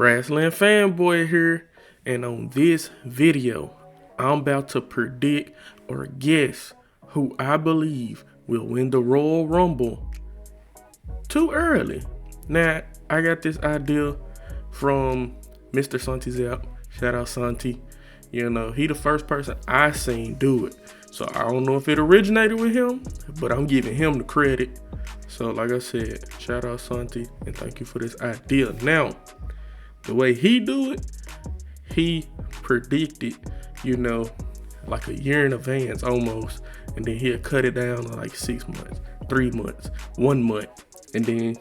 Wrestling Fanboy here, and on this video, I'm about to predict or guess who I believe will win the Royal Rumble too early. Now, I got this idea from Mr. Santi Zap. Shout out Santi. You know, he the first person I seen do it. So I don't know if it originated with him, but I'm giving him the credit. So like I said, shout out Santi and thank you for this idea. Now, the way he do it, he predicted, like a year in advance almost. And then he'll cut it down to like 6 months, 3 months, 1 month. And then,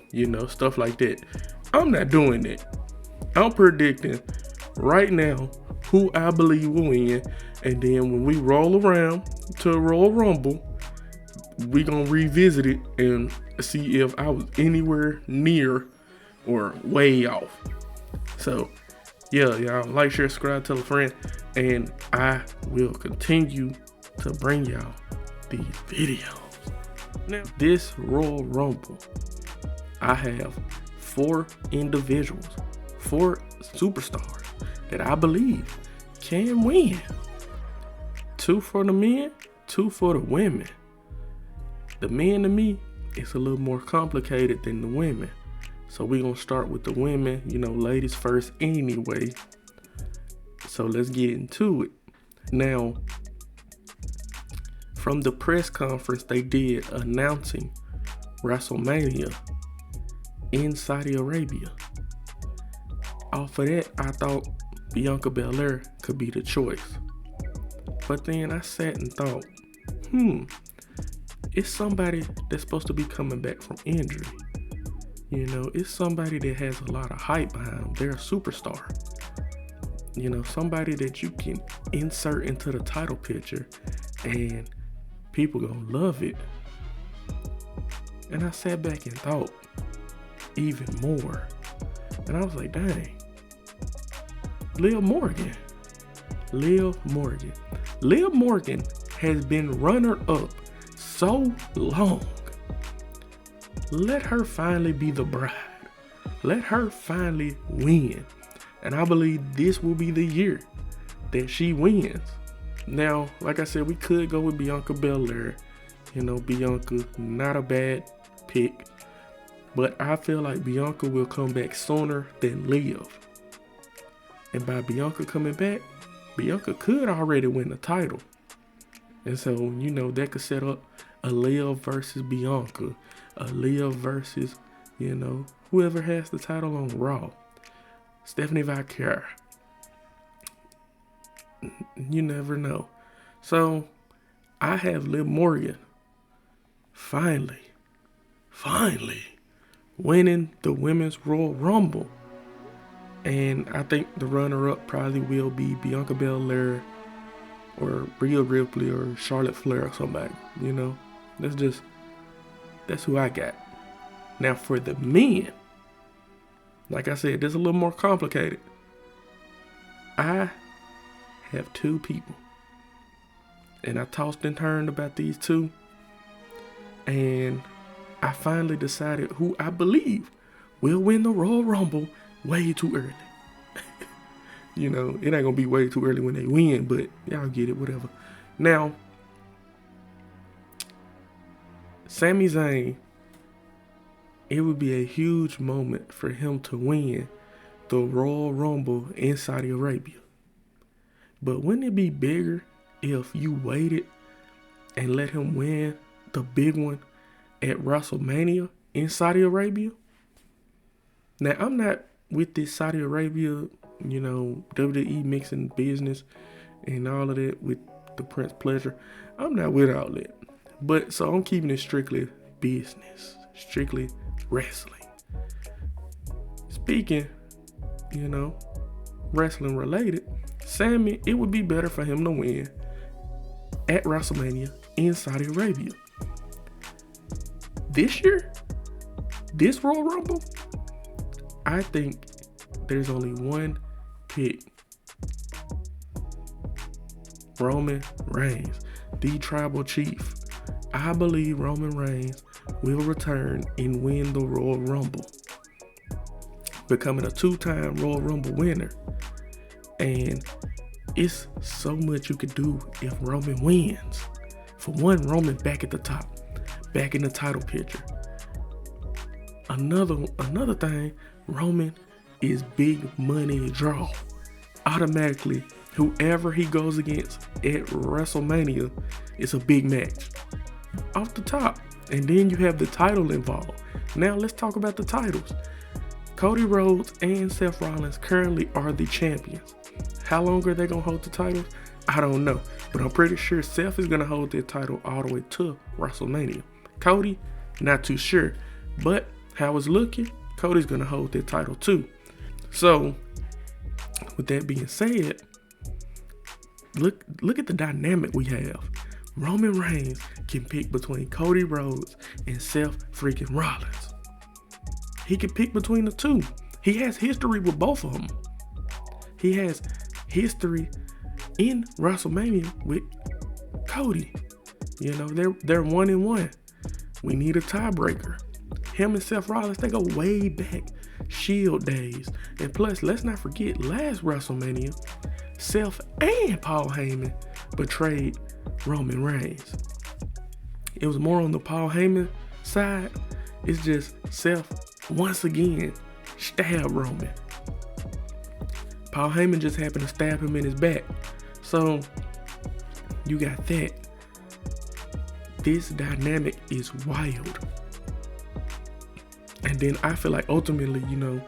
stuff like that. I'm not doing that. I'm predicting right now who I believe will win. And then when we roll around to a Royal Rumble, we gonna revisit it and see if I was anywhere near or way off. So, yeah, y'all like, share, subscribe, tell a friend, and I will continue to bring y'all these videos. Now, this Royal Rumble, I have 4 individuals, 4 superstars that I believe can win. 2 for the men, 2 for the women. The men to me, it's a little more complicated than the women. So we're going to start with the women, ladies first anyway. So let's get into it. Now, from the press conference they did announcing WrestleMania in Saudi Arabia, off of that, I thought Bianca Belair could be the choice. But then I sat and thought, it's somebody that's supposed to be coming back from injury. It's somebody that has a lot of hype behind them. They're a superstar. Somebody that you can insert into the title picture and people gonna love it. And I sat back and thought even more. And I was like, dang, Liv Morgan. Liv Morgan has been runner-up so long. Let her finally be the bride. Let her finally win. And I believe this will be the year that she wins. Now, like I said, we could go with Bianca Belair. Bianca, not a bad pick. But I feel like Bianca will come back sooner than Liv. And by Bianca coming back, Bianca could already win the title. And so, that could set up a Liv versus Bianca. A Liv versus, whoever has the title on Raw. Stephanie Valkyrie. You never know. So, I have Liv Morgan finally winning the Women's Royal Rumble. And I think the runner-up probably will be Bianca Belair or Rhea Ripley or Charlotte Flair or somebody. That's who I got. Now for the men, like I said, this is a little more complicated. I have 2 people. And I tossed and turned about these 2. And I finally decided who I believe will win the Royal Rumble way too early. It ain't gonna be way too early when they win, but y'all get it, whatever. Now, Sami Zayn, it would be a huge moment for him to win the Royal Rumble in Saudi Arabia. But wouldn't it be bigger if you waited and let him win the big one at WrestleMania in Saudi Arabia? Now, I'm not with this Saudi Arabia, WWE mixing business and all of that with the Prince Pleasure. I'm not with all that. But so I'm keeping it strictly business, strictly wrestling. Speaking, wrestling related, Sami, it would be better for him to win at WrestleMania in Saudi Arabia. This year, this Royal Rumble, I think there's only one pick. Roman Reigns, the tribal chief. I believe Roman Reigns will return and win the Royal Rumble. becoming a 2-time Royal Rumble winner. And it's so much you could do if Roman wins. For one, Roman back at the top, back in the title picture. Another thing, Roman is big money draw. Automatically, whoever he goes against at WrestleMania is a big match. Off the top. And then you have the title involved. Now let's talk about the titles. Cody Rhodes and Seth Rollins currently are the champions. How long are they going to hold the titles? I don't know. But I'm pretty sure Seth is going to hold their title all the way to WrestleMania. Cody, not too sure. But how it's looking, Cody's going to hold their title too. So, with that being said, look at the dynamic we have. Roman Reigns can pick between Cody Rhodes and Seth freaking Rollins. He can pick between the two. He has history with both of them. He has history in WrestleMania with Cody. You know, they're 1-1. We need a tiebreaker. Him and Seth Rollins, they go way back, Shield days. And plus, let's not forget, last WrestleMania, Seth and Paul Heyman betrayed Roman Reigns. It was more on the Paul Heyman side. It's just Seth, once again, stabbed Roman. Paul Heyman just happened to stab him in his back. So, you got that. This dynamic is wild. And then I feel like ultimately, you know,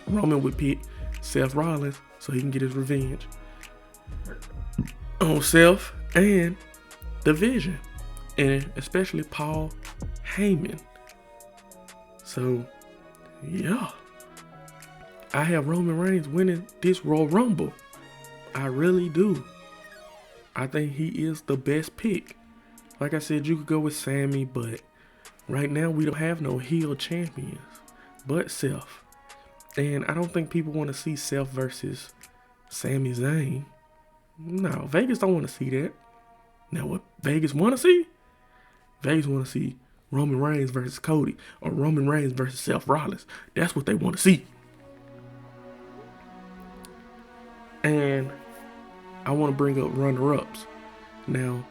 Roman would pick Seth Rollins so he can get his revenge on Seth and the Vision, and especially Paul Heyman. So, yeah. I have Roman Reigns winning this Royal Rumble. I really do. I think he is the best pick. Like I said, you could go with Sammy, but right now we don't have no heel champions but Seth. And I don't think people want to see Seth versus Sami Zayn. No, Vegas don't want to see that. Now what Vegas want to see? Vegas want to see Roman Reigns versus Cody, or Roman Reigns versus Seth Rollins. That's what they want to see. And I want to bring up runner-ups. Now,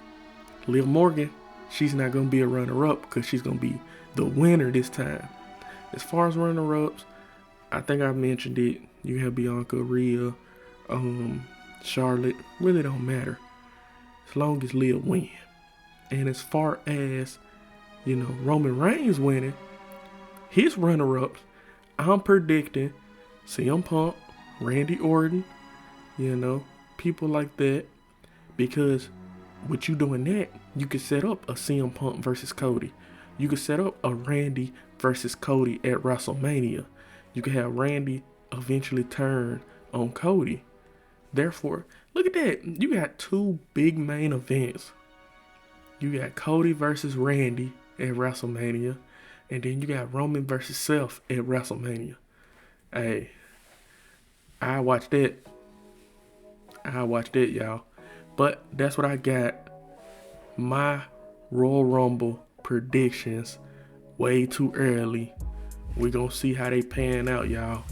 Liv Morgan, she's not going to be a runner-up because she's going to be the winner this time. As far as runner-ups, I think I mentioned it. You have Bianca, Rhea, Charlotte. Really don't matter as long as Liv win. And as far as, you know, Roman Reigns winning, his runner-ups, I'm predicting CM Punk, Randy Orton, you know, people like that. Because with you doing that, you could set up a CM Punk versus Cody. You could set up a Randy versus Cody at WrestleMania. You could have Randy eventually turn on Cody. Therefore, look at that. You got two big main events. You got Cody versus Randy at WrestleMania. And then you got Roman versus Seth at WrestleMania. Hey, I watch that, y'all. But that's what I got. My Royal Rumble predictions way too early. We gonna see how they pan out, y'all.